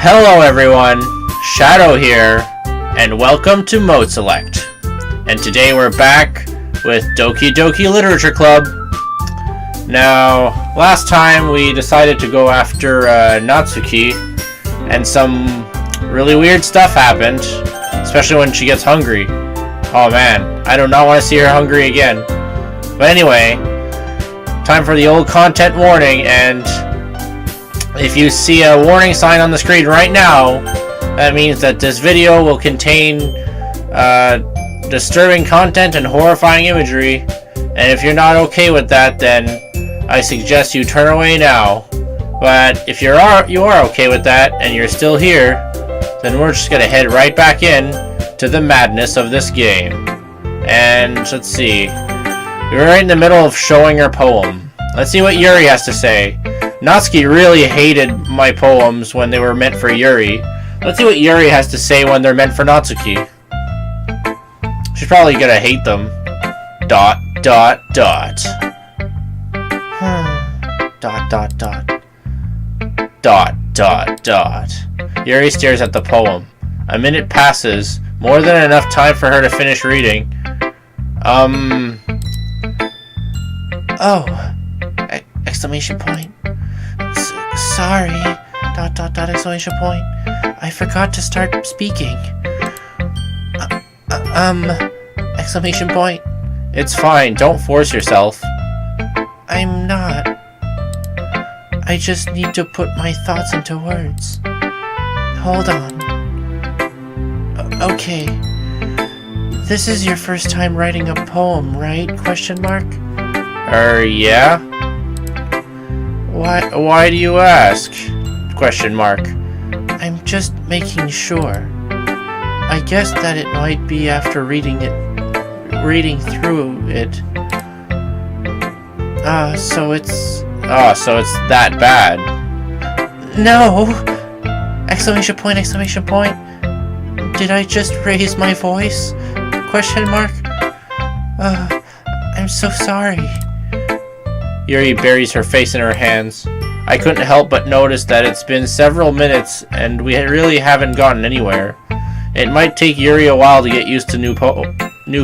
Hello everyone, Shadow here, and welcome to Mode Select. And today we're back with Doki Doki Literature Club. Now, last time we decided to go after Natsuki, and some really weird stuff happened, especially when she gets hungry. Oh man, I do not want to see her hungry again. But anyway, time for the old content warning, and if you see a warning sign on the screen right now, that means that this video will contain disturbing content and horrifying imagery. And if you're not okay with that, then I suggest you turn away now. But if you are okay with that and you're still here, then we're just gonna head right back in to the madness of this game. And let's see, we're right in the middle of showing her poem. Let's see what Yuri has to say. Natsuki really hated my poems when they were meant for Yuri. Let's see what Yuri has to say when they're meant for Natsuki. She's probably gonna hate them. ... Yuri stares at the poem. A minute passes, more than enough time for her to finish reading. Oh! Exclamation point. Sorry! ... exclamation point. I forgot to start speaking. Exclamation point. It's fine, don't force yourself. I'm not. I just need to put my thoughts into words. Hold on. Okay. This is your first time writing a poem, right? Question mark? Yeah? Why do you ask? Question mark. I'm just making sure. I guess that it might be after reading through it. So it's that bad. No! Exclamation point, exclamation point. Did I just raise my voice? Question mark. I'm so sorry. Yuri buries her face in her hands. I couldn't help but notice that it's been several minutes and we really haven't gotten anywhere. It might take Yuri a while to get used to new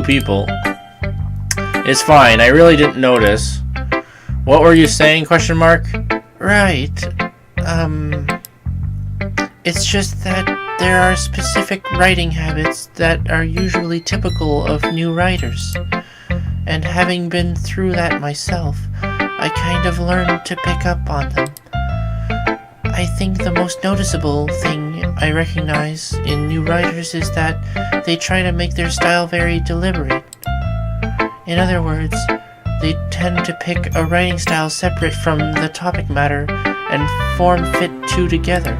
people. It's fine, I really didn't notice. What were you saying? Question mark. Right. It's just that there are specific writing habits that are usually typical of new writers. And having been through that myself, I kind of learned to pick up on them. I think the most noticeable thing I recognize in new writers is that they try to make their style very deliberate. In other words, they tend to pick a writing style separate from the topic matter and fit two together.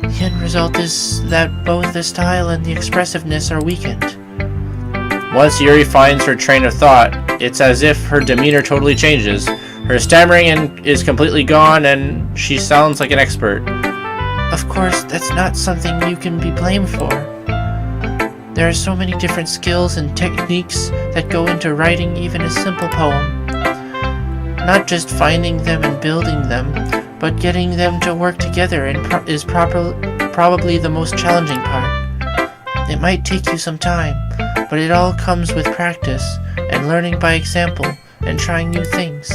The end result is that both the style and the expressiveness are weakened. Once Yuri finds her train of thought, it's as if her demeanor totally changes. Her stammering is completely gone and she sounds like an expert. Of course, that's not something you can be blamed for. There are so many different skills and techniques that go into writing even a simple poem. Not just finding them and building them, but getting them to work together is probably the most challenging part. It might take you some time, but it all comes with practice and learning by example and trying new things.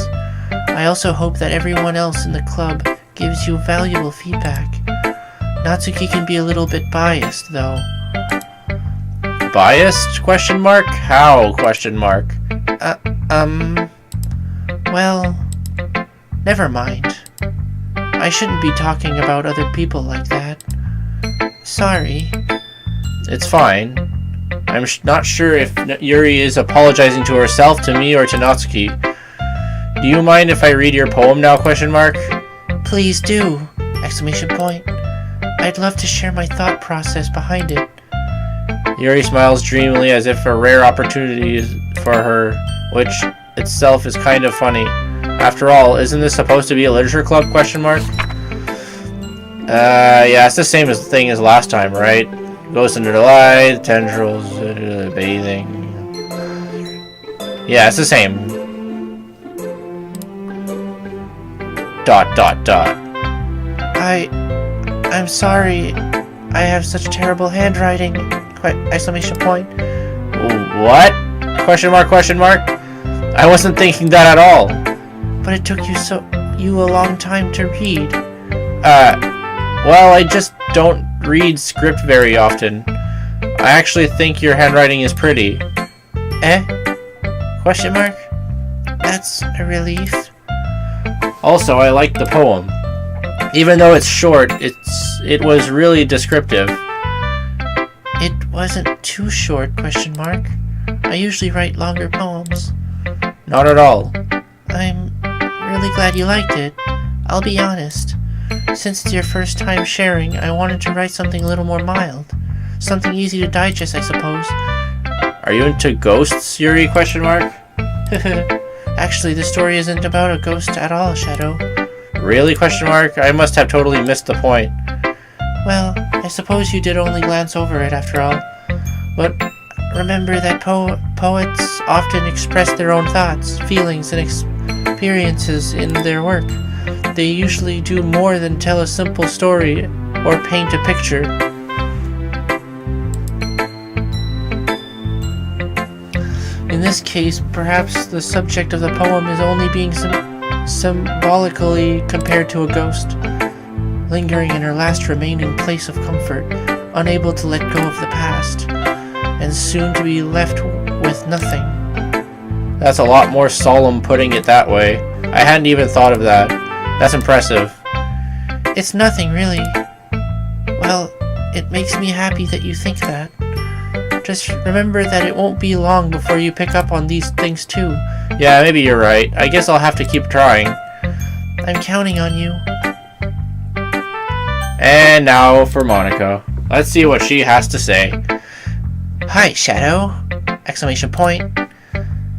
I also hope that everyone else in the club gives you valuable feedback. Natsuki can be a little bit biased, though. Biased? Question mark? How? Question mark. Well, never mind. I shouldn't be talking about other people like that. Sorry. It's fine. I'm not sure if Yuri is apologizing to herself, to me, or to Natsuki. Do you mind if I read your poem now? Question mark. Please do! Exclamation point. I'd love to share my thought process behind it. Yuri smiles dreamily as if a rare opportunity is for her, which itself is kind of funny. After all, isn't this supposed to be a literature club? Question mark. Yeah, it's the same thing as last time, right? Ghost under the light, tendrils, bathing. Yeah, it's the same. ... I'm sorry. I have such terrible handwriting! Exclamation point. What? Question mark, question mark? I wasn't thinking that at all. But it took you a long time to read. Well, I just don't read script very often. I actually think your handwriting is pretty. Eh? Question mark? That's a relief. Also, I like the poem. Even though it's short, it was really descriptive. It wasn't too short, question mark. I usually write longer poems. Not at all. I'm really glad you liked it. I'll be honest. Since it's your first time sharing, I wanted to write something a little more mild. Something easy to digest, I suppose. Are you into ghosts, Yuri? Question mark? Actually, the story isn't about a ghost at all, Shadow. Really? Question mark? I must have totally missed the point. Well, I suppose you did only glance over it after all. But remember that poets often express their own thoughts, feelings, and experiences in their work. They usually do more than tell a simple story or paint a picture. In this case, perhaps the subject of the poem is only being symbolically compared to a ghost, lingering in her last remaining place of comfort, unable to let go of the past, and soon to be left with nothing. That's a lot more solemn putting it that way. I hadn't even thought of that. That's impressive. It's nothing, really. Well, it makes me happy that you think that. Just remember that it won't be long before you pick up on these things too. Yeah, maybe you're right. I guess I'll have to keep trying. I'm counting on you. And now for Monika. Let's see what she has to say. Hi, Shadow! Exclamation point.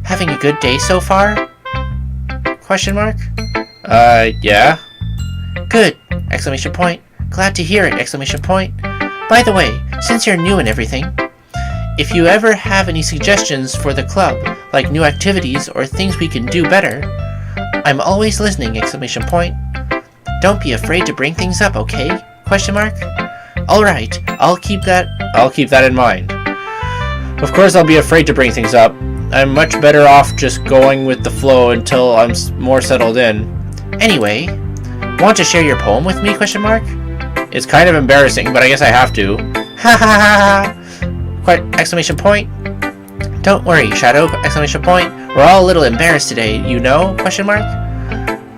Having a good day so far? Question mark? Yeah? Good! Exclamation point. Glad to hear it! Exclamation point. By the way, since you're new and everything, if you ever have any suggestions for the club, like new activities or things we can do better, I'm always listening! Exclamation point. Don't be afraid to bring things up, okay? Question mark. Alright, I'll keep that in mind. Of course I'll be afraid to bring things up. I'm much better off just going with the flow until I'm more settled in. Anyway, want to share your poem with me? Question mark. It's kind of embarrassing, but I guess I have to. Ha ha ha ha! Exclamation point. Don't worry, Shadow! Exclamation point. We're all a little embarrassed today, you know? Question mark.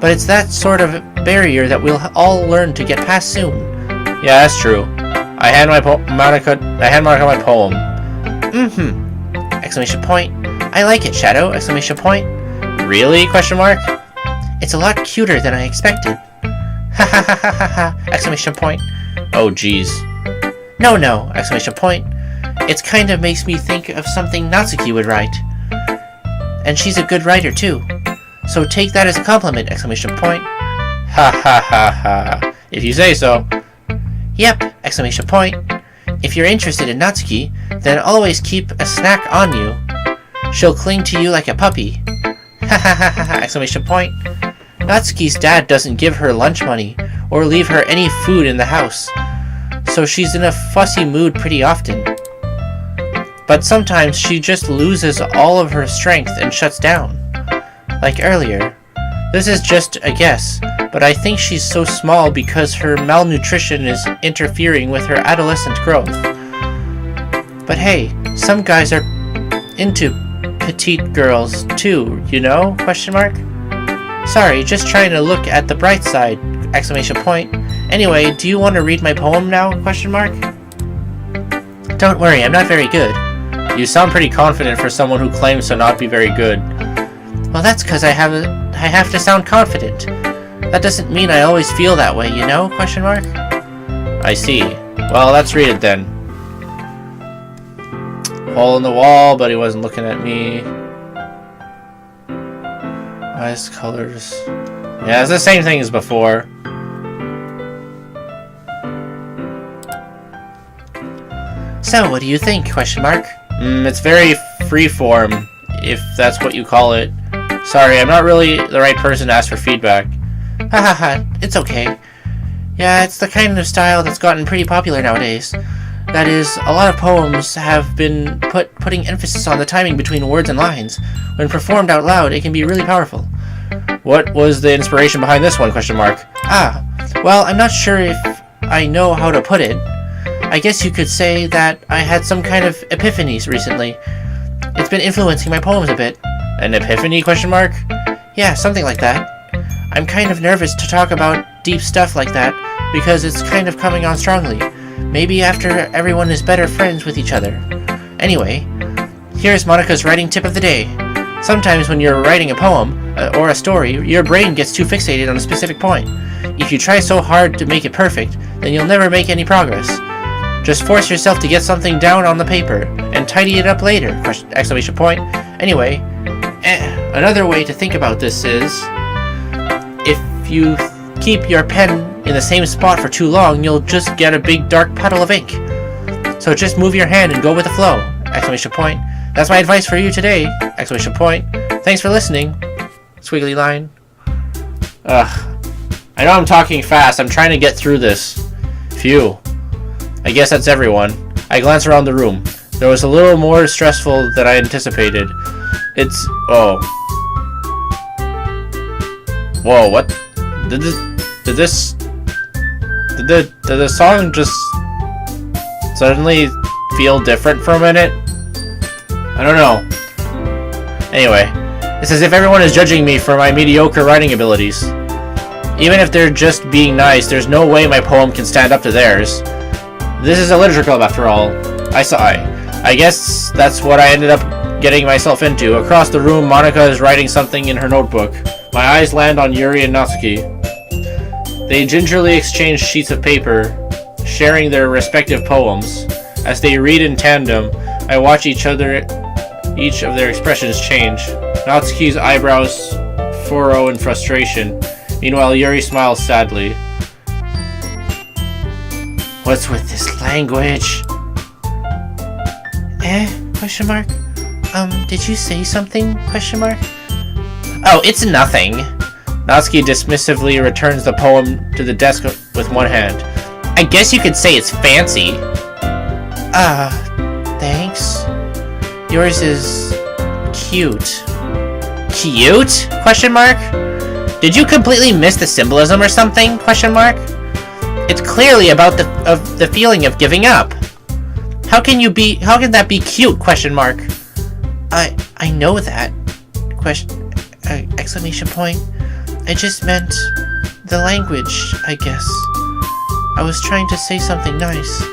But it's that sort of barrier that we'll all learn to get past soon. Yeah, that's true. I hand Monika my poem. Exclamation point. I like it, Shadow! Exclamation point. Really? Question mark. It's a lot cuter than I expected. Ha ha ha ha ha ha! Exclamation point. Oh, jeez. No! Exclamation point. It kind of makes me think of something Natsuki would write. And she's a good writer, too. So take that as a compliment! Exclamation point. Ha ha ha ha. If you say so. Yep! Exclamation point. If you're interested in Natsuki, then always keep a snack on you. She'll cling to you like a puppy. Ha ha ha ha! Exclamation point. Natsuki's dad doesn't give her lunch money or leave her any food in the house, so she's in a fussy mood pretty often. But sometimes she just loses all of her strength and shuts down. Like earlier. This is just a guess, but I think she's so small because her malnutrition is interfering with her adolescent growth. But hey, some guys are into petite girls too, you know? Question mark? Sorry, just trying to look at the bright side! Exclamation point. Anyway, do you want to read my poem now? Question mark? Don't worry, I'm not very good. You sound pretty confident for someone who claims to not be very good. Well, that's because I have to sound confident. That doesn't mean I always feel that way, you know? Question mark? I see. Well, let's read it then. Hole in the wall, but he wasn't looking at me. Eyes, colors. Yeah, it's the same thing as before. So, what do you think? Question mark? It's very freeform, if that's what you call it. Sorry, I'm not really the right person to ask for feedback. Ha ha ha, it's okay. Yeah, it's the kind of style that's gotten pretty popular nowadays. That is, a lot of poems have been putting emphasis on the timing between words and lines. When performed out loud, it can be really powerful. What was the inspiration behind this one? Ah, well, I'm not sure if I know how to put it. I guess you could say that I had some kind of epiphanies recently. It's been influencing my poems a bit. An epiphany? Yeah, something like that. I'm kind of nervous to talk about deep stuff like that because it's kind of coming on strongly. Maybe after everyone is better friends with each other. Anyway, here's Monika's writing tip of the day. Sometimes when you're writing a poem or a story, your brain gets too fixated on a specific point. If you try so hard to make it perfect, then you'll never make any progress. Just force yourself to get something down on the paper and tidy it up later! Exclamation point. Anyway, another way to think about this is, if you keep your pen in the same spot for too long, you'll just get a big dark puddle of ink. So just move your hand and go with the flow! Exclamation point. That's my advice for you today! Exclamation point. Thanks for listening! Squiggly line. I know I'm talking fast. I'm trying to get through this. Phew. I guess that's everyone. I glance around the room. There was a little more stressful than I anticipated. It's... oh. Whoa, what? Did the song just suddenly feel different for a minute? I don't know. Anyway, it's as if everyone is judging me for my mediocre writing abilities. Even if they're just being nice, there's no way my poem can stand up to theirs. This is a literature club after all. I guess that's what I ended up getting myself into. Across the room, Monika is writing something in her notebook. My eyes land on Yuri and Natsuki. They gingerly exchange sheets of paper, sharing their respective poems. As they read in tandem, I watch each of their expressions change. Natsuki's eyebrows furrow in frustration. Meanwhile, Yuri smiles sadly. What's with this language? Question mark? Did you say something? Question mark? Oh, it's nothing. Natsuki dismissively returns the poem to the desk with one hand. I guess you could say it's fancy. Thanks. Yours is cute. Cute? Question mark? Did you completely miss the symbolism or something? Question mark? It's clearly about the feeling of giving up. How can that be cute? Question mark. I know that. Exclamation point. I just meant the language, I guess. I was trying to say something nice.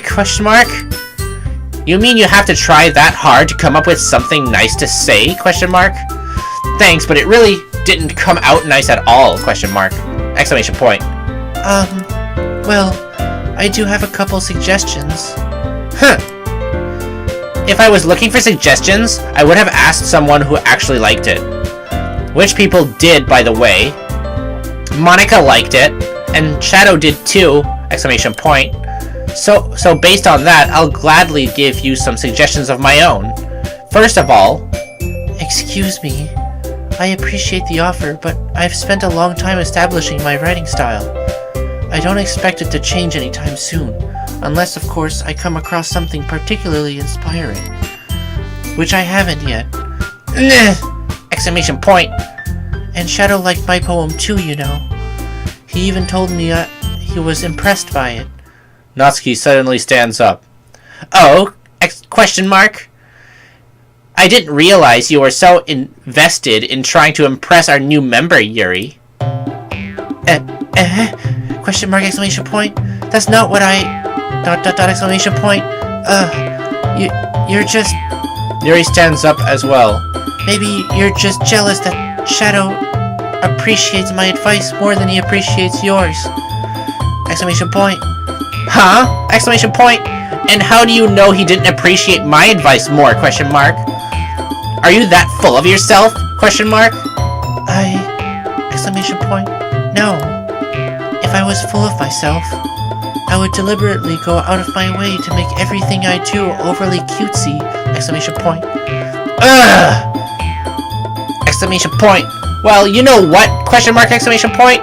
Question mark? You mean you have to try that hard to come up with something nice to say? Question mark. Thanks, but it really didn't come out nice at all? Question mark. Exclamation point. Well, I do have a couple suggestions. Huh. If I was looking for suggestions, I would have asked someone who actually liked it. Which people did, by the way. Monika liked it, and Shadow did too! Exclamation point. So based on that, I'll gladly give you some suggestions of my own. First of all... Excuse me. I appreciate the offer, but I've spent a long time establishing my writing style. I don't expect it to change anytime soon, unless, of course, I come across something particularly inspiring. Which I haven't yet. Exclamation point. And Shadow liked my poem too, you know. He even told me he was impressed by it. Natsuki suddenly stands up. Oh? Question mark? I didn't realize you were so invested in trying to impress our new member, Yuri. Question mark, exclamation point? That's not what I... exclamation point. You're just... Yuri stands up as well. Maybe you're just jealous that Shadow appreciates my advice more than he appreciates yours. Exclamation point. Huh? Exclamation point. And how do you know he didn't appreciate my advice more? Question mark. Are you that full of yourself? Question mark. Exclamation point. No. If I was full of myself, I would deliberately go out of my way to make everything I do overly cutesy! Exclamation point. Ugh! Exclamation point. Well, you know what? Question mark, exclamation point.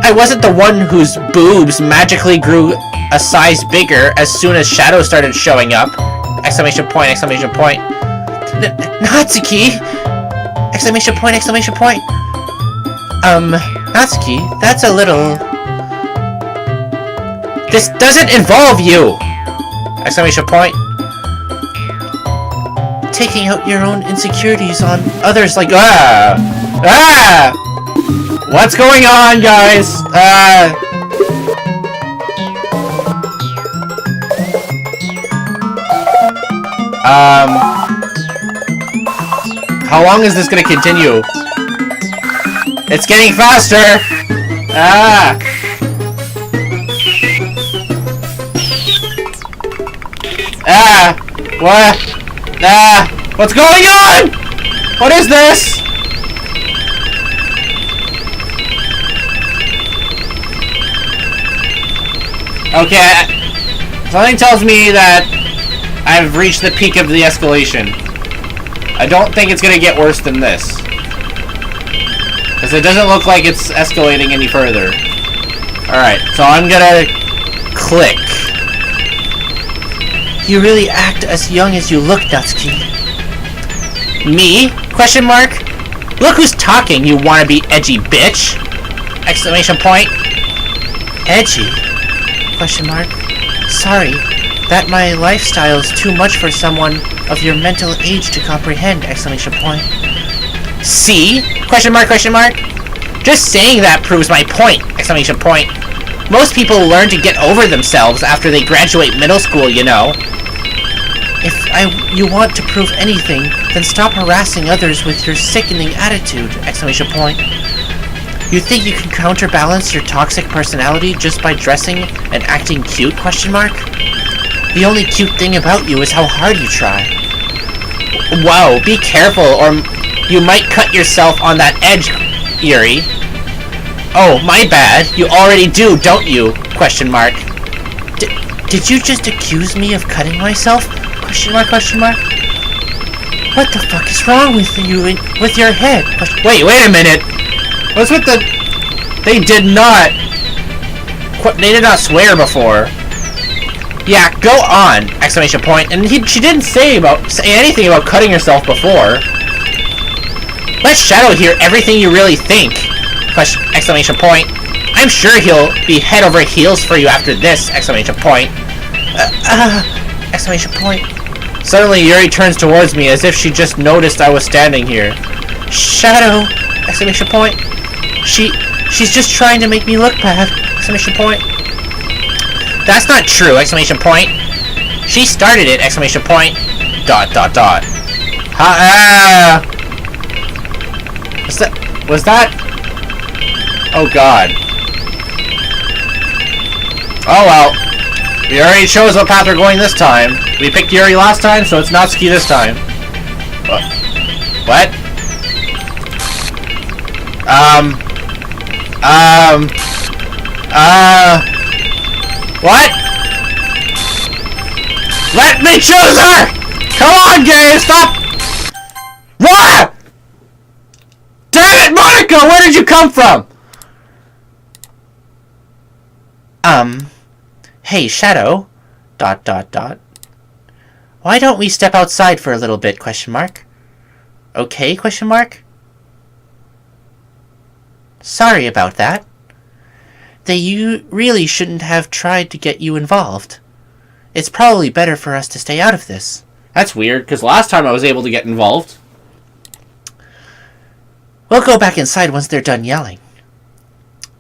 I wasn't the one whose boobs magically grew a size bigger as soon as Shadow started showing up! Exclamation point, exclamation point. Natsuki! Exclamation point, exclamation point. Natsuki, that's a little... This doesn't involve you! Exclamation point. Taking out your own insecurities on others like... What's going on, guys? How long is this gonna continue? It's getting faster! What? What's going on? What is this? Okay, something tells me that I've reached the peak of the escalation. I don't think it's gonna get worse than this. Because it doesn't look like it's escalating any further. Alright, so I'm gonna click. You really act as young as you look, Natsuki. Me? Question mark? Look who's talking, you wannabe edgy bitch! Exclamation point. Edgy? Question mark. Sorry, that my lifestyle's too much for someone of your mental age to comprehend! Exclamation point. See? Question mark, question mark. Just saying that proves my point! Exclamation point. Most people learn to get over themselves after they graduate middle school, you know. If you want to prove anything, then stop harassing others with your sickening attitude! Exclamation point. You think you can counterbalance your toxic personality just by dressing and acting cute? Question mark. The only cute thing about you is how hard you try. Whoa, be careful or you might cut yourself on that edge, Yuri. Oh, my bad. You already do, don't you? Question mark. Did you just accuse me of cutting myself? Question mark, question mark. What the fuck is wrong with you with your head? Wait a minute. What's with the... They did not swear before. Yeah, go on! Exclamation point. And she didn't say anything about cutting herself before. Let Shadow hear everything you really think! Exclamation point. I'm sure he'll be head over heels for you after this! Exclamation point. Exclamation point. Suddenly Yuri turns towards me as if she just noticed I was standing here. Shadow! Exclamation point. She's just trying to make me look bad! Exclamation point. That's not true! Exclamation point. She started it! Exclamation point. ... Was that? Oh god. Oh well. We already chose what path we're going this time. We picked Yuri last time, so it's Natsuki this time. What? What? Let me choose her! Come on, game, stop! What? Damn it, Monika! Where did you come from? Hey, Shadow. ... Why don't we step outside for a little bit? Question mark. Okay? Question mark. Sorry about that. You really shouldn't have tried to get you involved. It's probably better for us to stay out of this. That's weird, because last time I was able to get involved. We'll go back inside once they're done yelling.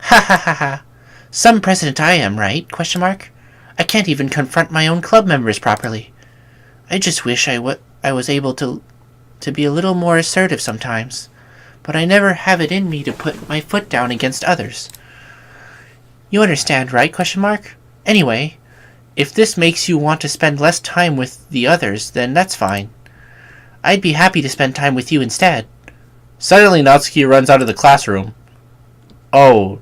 Ha ha ha ha. Some president I am, right? Question mark. I can't even confront my own club members properly. I just wish I was able to be a little more assertive sometimes. But I never have it in me to put my foot down against others. You understand, right? Question mark. Anyway, if this makes you want to spend less time with the others, then that's fine. I'd be happy to spend time with you instead. Suddenly, Natsuki runs out of the classroom. Oh.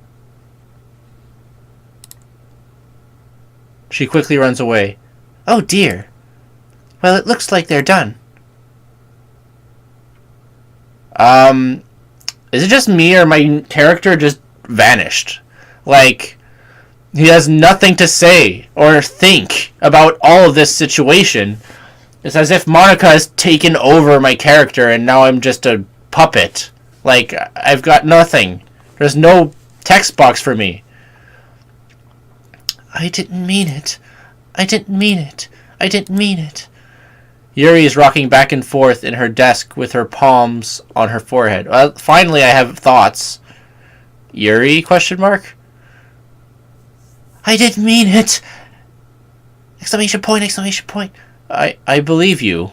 She quickly runs away. Oh dear. Well, it looks like they're done. Is it just me or my character just vanished? Like, he has nothing to say or think about all of this situation. It's as if Monika has taken over my character and now I'm just a puppet. Like, I've got nothing. There's no text box for me. I didn't mean it. I didn't mean it. I didn't mean it. Yuri is rocking back and forth in her desk with her palms on her forehead. Well, finally I have thoughts. Yuri? Question mark? I didn't mean it! Exclamation point, exclamation point. I believe you.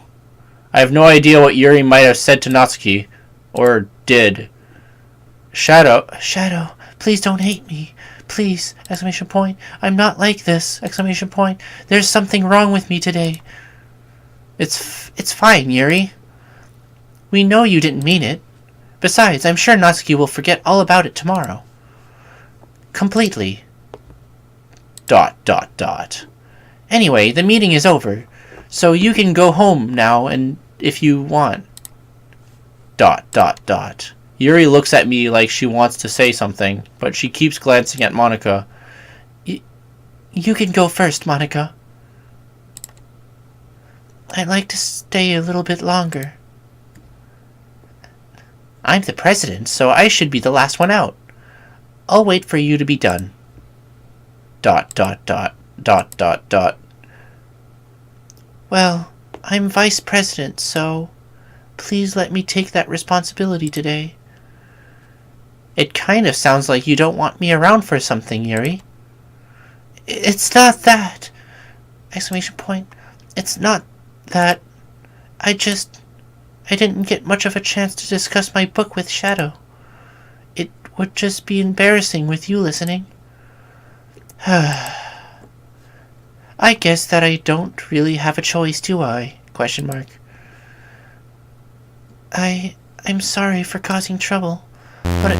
I have no idea what Yuri might have said to Natsuki. Or did. Shadow, please don't hate me. Please, exclamation point. I'm not like this, exclamation point. There's something wrong with me today. It's fine, Yuri. We know you didn't mean it. Besides, I'm sure Natsuki will forget all about it tomorrow. Completely. ... Anyway, the meeting is over, so you can go home now and if you want. ... Yuri looks at me like she wants to say something, but she keeps glancing at Monika. You can go first, Monika. I'd like to stay a little bit longer. I'm the president, so I should be the last one out. I'll wait for you to be done. ... Well, I'm vice president, so please let me take that responsibility today. It kind of sounds like you don't want me around for something, Yuri. It's not that! Exclamation point. It's not that. I didn't get much of a chance to discuss my book with Shadow. It would just be embarrassing with you listening. I guess that I don't really have a choice, do I? Question mark. I'm sorry for causing trouble, but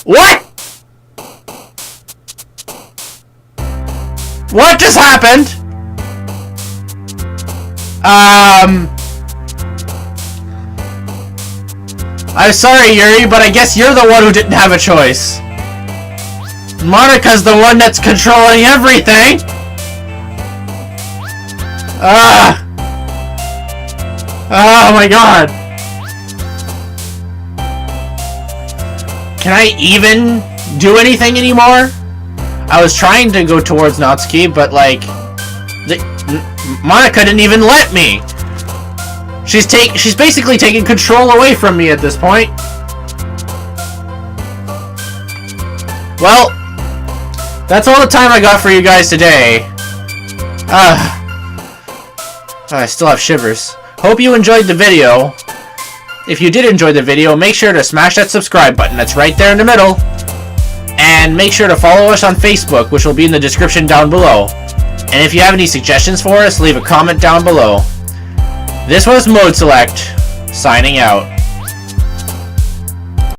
What? What just happened? I'm sorry, Yuri, but I guess you're the one who didn't have a choice. Monika's the one that's controlling everything! Oh my god! Can I even do anything anymore? I was trying to go towards Natsuki, but like... Monika didn't even let me! She's basically taking control away from me at this point. Well, that's all the time I got for you guys today. I still have shivers. Hope you enjoyed the video. If you did enjoy the video, make sure to smash that subscribe button that's right there in the middle. And make sure to follow us on Facebook, which will be in the description down below. And if you have any suggestions for us, leave a comment down below. This was Mode Select, signing out.